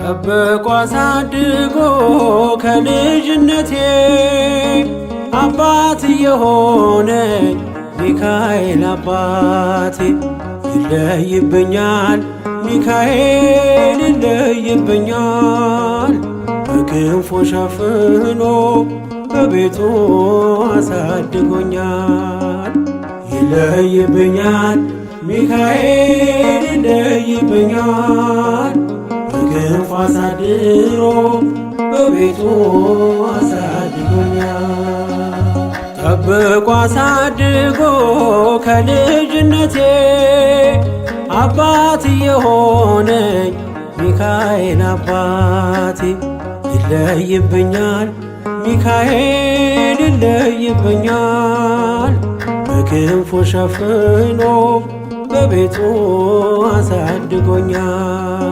ጠብቆ አሳድጎ ከልጅነቴ አባት የሆነኝ ሚካኤል አባቴ ይለይብኛል ሚካኤል ይለይብኛል በክንፉ ሸፍኖ በቤቱ አሳድጎኛል። ይለይብኛል ሚካኤል ይለይብኛል በክንፉ አሳድሮ በቤቱ አሳድጎኛል። ጠብቆ አሳድጎ ከልጅነቴ አባት የሆነኝ ሚካኤል አባቴ ይለይብኛል ሚካኤል ይለይብኛል በክንፉ ሸፍኖ በቤቱ አሳድጎኛል።